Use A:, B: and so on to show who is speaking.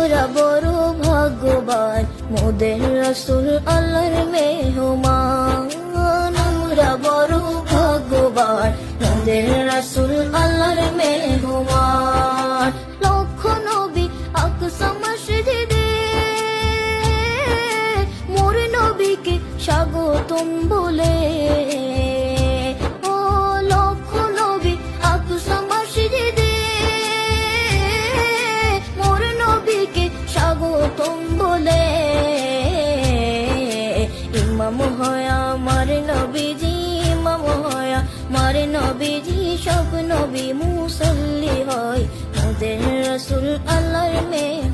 A: মোরা বড় ভাগ্যবান, মোদের রাসূল আল্লাহর মেহমান। আমরা বড় ভাগ্যবান, মোদের রাসূল আল্লাহর মেহমান। লক্ষ নবী আকসা মসজিদে, মোর নবীকে স্বাগতম বলে। ও লক্ষ নবী আকসা মসজিদে, মোর নবীকে স্বাগতম বলে। ইমাম হয় আমার নবীজি, ইমাম হয় আমার নবীজি, সব নবী মুসল্লি হয়, মোদের রাসূল আল্লাহর মেহমান।